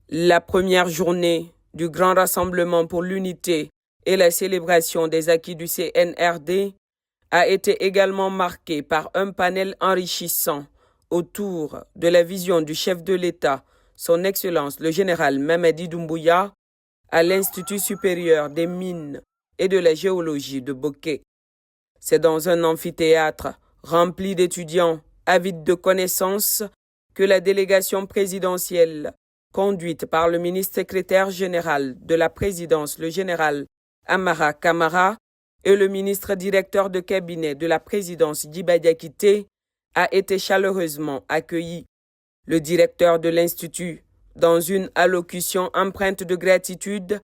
La première journée du Grand Rassemblement pour l'Unité et la célébration des acquis du CNRD a été également marquée par un panel enrichissant autour de la vision du chef de l'État, son Excellence le général Mamadi Doumbouya, à l'Institut supérieur des mines et de la géologie de Boké. C'est dans un amphithéâtre rempli d'étudiants avides de connaissances que la délégation présidentielle, conduite par le ministre secrétaire général de la présidence, le général Amara Kamara, et le ministre directeur de cabinet de la présidence Djiba Diakité, a été chaleureusement accueillie. Le directeur de l'Institut, dans une allocution empreinte de gratitude,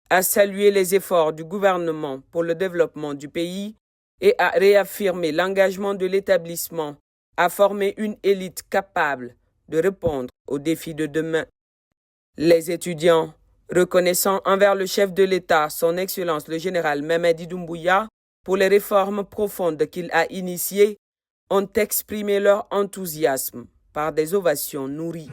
a salué les efforts du gouvernement pour le développement du pays et a réaffirmé l'engagement de l'établissement à former une élite capable de répondre aux défis de demain. Les étudiants, reconnaissant envers le chef de l'État, son Excellence le général Mamadi Doumbouya, pour les réformes profondes qu'il a initiées, ont exprimé leur enthousiasme par des ovations nourries.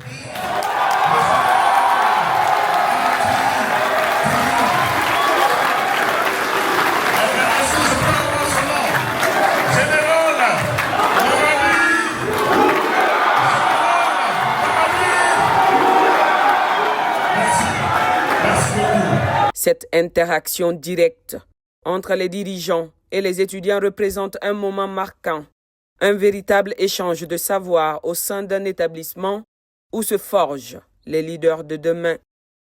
Cette interaction directe entre les dirigeants et les étudiants représente un moment marquant, un véritable échange de savoir au sein d'un établissement où se forgent les leaders de demain.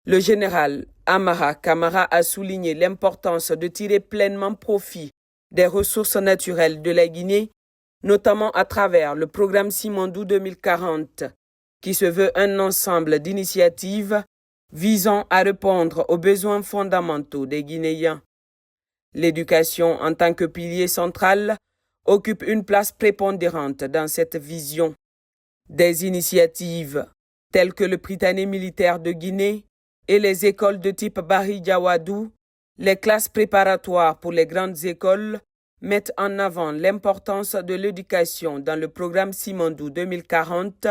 Le général Amara Kamara a souligné l'importance de tirer pleinement profit des ressources naturelles de la Guinée, notamment à travers le programme Simandou 2040, qui se veut un ensemble d'initiatives visant à répondre aux besoins fondamentaux des Guinéens. L'éducation en tant que pilier central occupe une place prépondérante dans cette vision. Des initiatives telles que le Prytanée militaire de Guinée et les écoles de type Bari Diawadou, les classes préparatoires pour les grandes écoles mettent en avant l'importance de l'éducation dans le programme Simandou 2040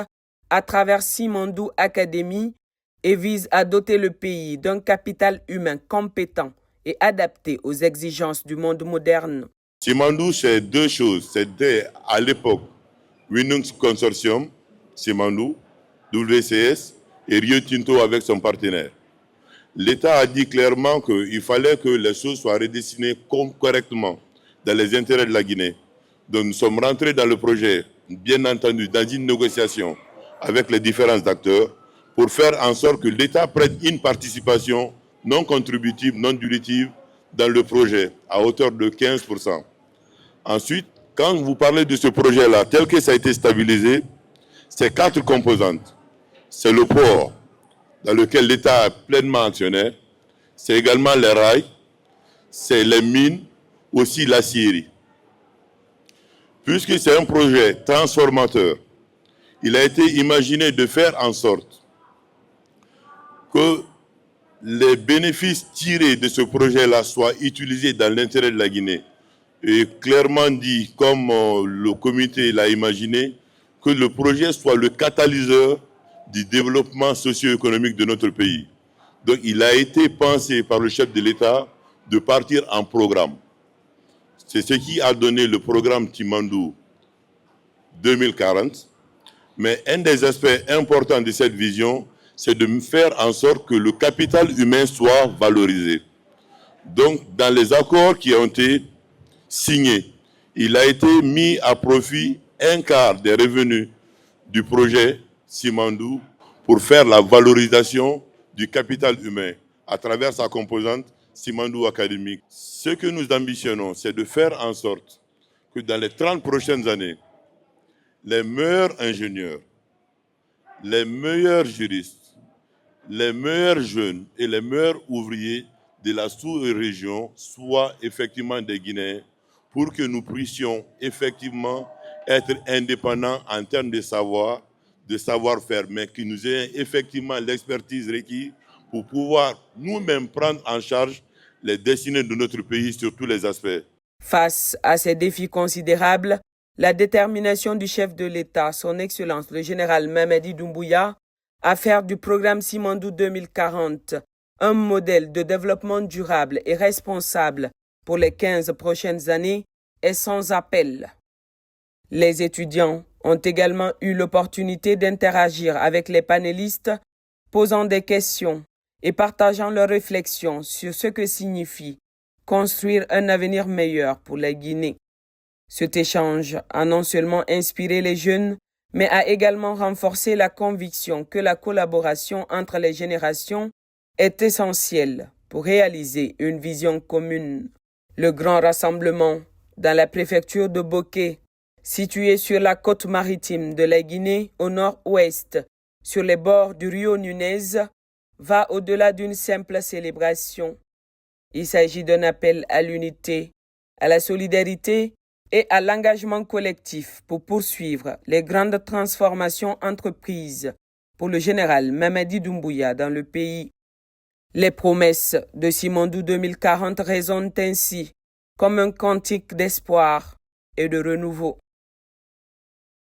à travers Simandou Academy et visent à doter le pays d'un capital humain compétent et adapté aux exigences du monde moderne. Simandou, c'est deux choses. C'était à l'époque Winungs Consortium, Simandou, WCS et Rio Tinto avec son partenaire. L'État a dit clairement qu'il fallait que les choses soient redessinées correctement dans les intérêts de la Guinée. Donc nous sommes rentrés dans le projet, bien entendu, dans une négociation avec les différents acteurs pour faire en sorte que l'État prenne une participation non contributive, non dilutive dans le projet à hauteur de 15%. Ensuite, quand vous parlez de ce projet-là, tel que ça a été stabilisé, c'est 4 composantes. C'est le port, dans lequel l'État est pleinement actionnaire. C'est également les rails, c'est les mines, aussi l'acierie. Puisque c'est un projet transformateur, il a été imaginé de faire en sorte que les bénéfices tirés de ce projet-là soient utilisés dans l'intérêt de la Guinée. Et clairement dit, comme le comité l'a imaginé, que le projet soit le catalyseur du développement socio-économique de notre pays. Donc il a été pensé par le chef de l'État de partir en programme. C'est ce qui a donné le programme Simandou 2040. Mais un des aspects importants de cette vision, c'est de faire en sorte que le capital humain soit valorisé. Donc, dans les accords qui ont été signés, il a été mis à profit un quart des revenus du projet Simandou pour faire la valorisation du capital humain à travers sa composante Simandou académique. Ce que nous ambitionnons, c'est de faire en sorte que dans les 30 prochaines années, les meilleurs ingénieurs, les meilleurs juristes, les meilleurs jeunes et les meilleurs ouvriers de la sous-région soient effectivement des Guinéens pour que nous puissions effectivement être indépendants en termes de savoir-faire, mais que nous ayons effectivement l'expertise requise pour pouvoir nous-mêmes prendre en charge les destinées de notre pays sur tous les aspects. Face à ces défis considérables, la détermination du chef de l'État, son Excellence le général Mamadi Doumbouya, à faire du programme Simandou 2040 un modèle de développement durable et responsable pour les 15 prochaines années est sans appel. Les étudiants ont également eu l'opportunité d'interagir avec les panélistes, posant des questions et partageant leurs réflexions sur ce que signifie construire un avenir meilleur pour la Guinée. Cet échange a non seulement inspiré les jeunes, mais a également renforcé la conviction que la collaboration entre les générations est essentielle pour réaliser une vision commune. Le grand rassemblement dans la préfecture de Boké, située sur la côte maritime de la Guinée au nord-ouest, sur les bords du Rio Nunez, va au-delà d'une simple célébration. Il s'agit d'un appel à l'unité, à la solidarité et à l'engagement collectif pour poursuivre les grandes transformations entreprises pour le général Mamadi Doumbouya dans le pays. Les promesses de Simandou 2040 résonnent ainsi comme un cantique d'espoir et de renouveau.